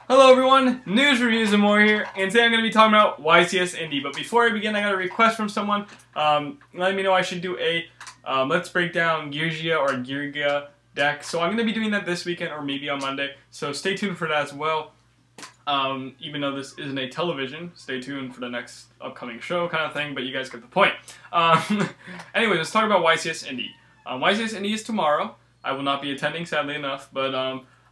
Hello everyone, news, reviews, and more here, and today I'm going to be talking about YCS Indy. But before I begin, I got a request from someone letting me know I should do a let's break down Geargia or Geargia deck. So I'm going to be doing that this weekend or maybe on Monday, so stay tuned for that as well. Even though this isn't a television, stay tuned for the next upcoming show kind of thing, but you guys get the point. Anyway, let's talk about YCS Indy. YCS Indy is tomorrow. I will not be attending, sadly enough, but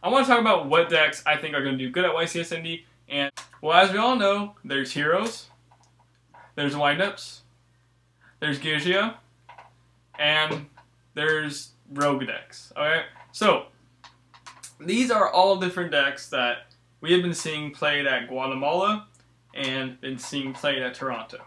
I want to talk about what decks I think are going to do good at YCS Indy. And, well, as we all know, there's heroes, there's windups, there's Geargia, and there's rogue decks. Okay? So, these are all different decks that we have been seeing played at Guatemala and been seeing played at Toronto.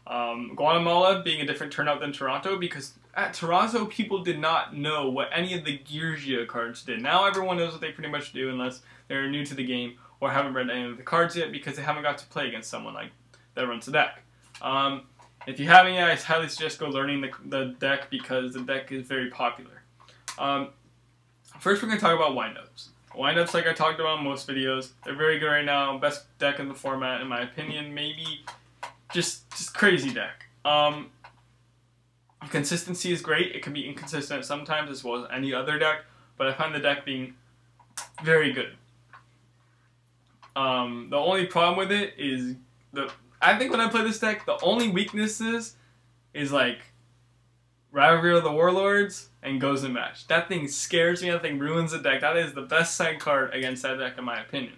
Guatemala being a different turnout than Toronto, because at Toronto people did not know what any of the Geargia cards did. Now everyone knows what they pretty much do unless they're new to the game or haven't read any of the cards yet because they haven't got to play against someone like that runs the deck. If you haven't yet, I highly suggest go learning the deck because the deck is very popular. First we're going to talk about windups. Windups, like I talked about in most videos, they're very good right now. Best deck in the format in my opinion. Maybe just crazy deck. Consistency is great. It can be inconsistent sometimes as well as any other deck, but I find the deck being very good. The only problem with it is I think when I play this deck, the only weaknesses is like Rivalry of the Warlords and Goes and Match. That thing scares me. That thing ruins the deck. That is the best side card against that deck in my opinion.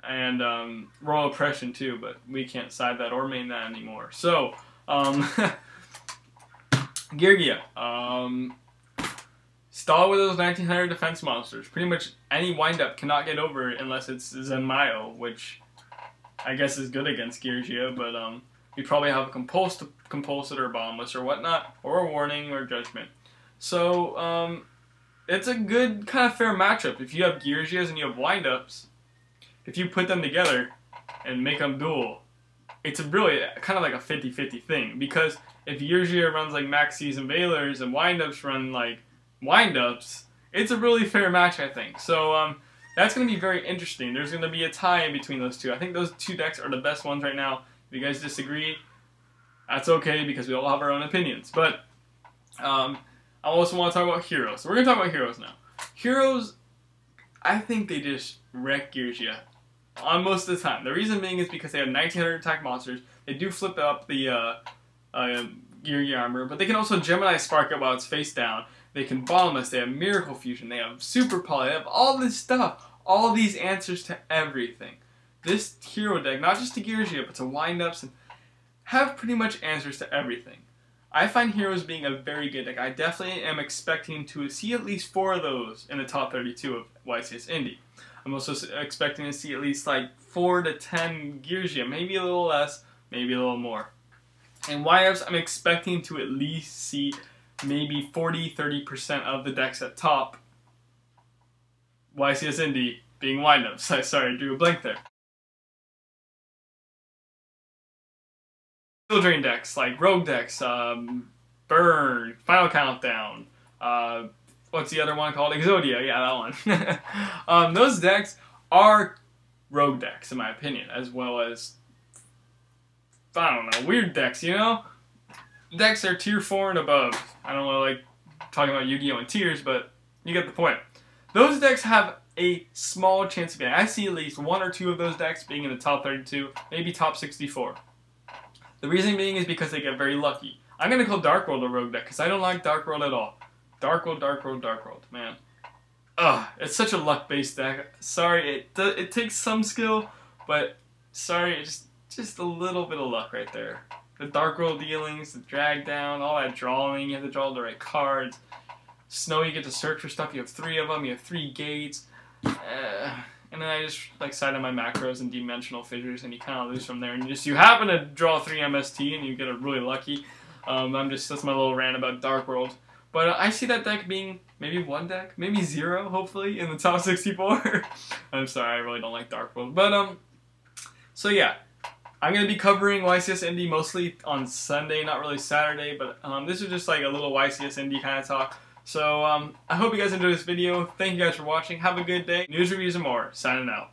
And Royal Oppression too, but we can't side that or main that anymore. So, Geargia. Stall with those 1900 defense monsters. Pretty much any windup cannot get over it unless it's Zenmayo, which I guess is good against Geargia, but you probably have a compulsed or bombless or whatnot, or a warning or judgment. So it's a good kind of fair matchup. If you have Geargias and you have windups, if you put them together and make them duel, it's really kind of like a 50-50 thing. Because if Geargia runs like Maxis and Valors and windups run like windups, it's a really fair match, I think. So that's going to be very interesting. There's going to be a tie in between those two. I think those two decks are the best ones right now. If you guys disagree, that's okay because we all have our own opinions. But I also want to talk about heroes. So we're going to talk about heroes now. Heroes, I think they just wreck Geargia on most of the time. The reason being is because they have 1900 attack monsters. They do flip up the Geargia armor, but they can also Gemini Spark it while it's face down. They can bomb us. They have Miracle Fusion. They have Super Poly. They have all this stuff. All these answers to everything. This hero deck, not just to Geargia, but to windups, and have pretty much answers to everything. I find heroes being a very good deck. I definitely am expecting to see at least 4 of those in the top 32 of YCS Indy. I'm also expecting to see at least like 4 to 10 Geargia, maybe a little less, maybe a little more. And windups, I'm expecting to at least see maybe 40-30% of the decks at top YCS Indy being windups. Sorry, I drew a blank there. Skill drain decks like rogue decks, Burn, Final Countdown, what's the other one called? Exodia, yeah, that one. Those decks are rogue decks in my opinion, as well as, I don't know, weird decks, you know? Decks are tier 4 and above. I don't know, like talking about Yu-Gi-Oh! And tiers, but you get the point. Those decks have a small chance of getting. I see at least 1 or 2 of those decks being in the top 32, maybe top 64. The reason being is because they get very lucky. I'm going to call Dark World a rogue deck because I don't like Dark World at all. Dark World, Dark World, Dark World, man. Ugh, it's such a luck-based deck. Sorry, it takes some skill, but sorry, just a little bit of luck right there. The Dark World dealings, the drag down, all that drawing, you have to draw the right cards. Snow, you get to search for stuff, you have 3 of them, you have 3 gates. And then I just like side on my macros and dimensional fissures, and you kind of lose from there. And you happen to draw 3 MST, and you get really lucky. That's my little rant about Dark World. But I see that deck being maybe 1 deck, maybe 0, hopefully, in the top 64. I'm sorry, I really don't like Dark World. But, so yeah. I'm going to be covering YCS Indy mostly on Sunday, not really Saturday, but this is just like a little YCS Indy kind of talk. So I hope you guys enjoyed this video. Thank you guys for watching. Have a good day. News, reviews, and more. Signing out.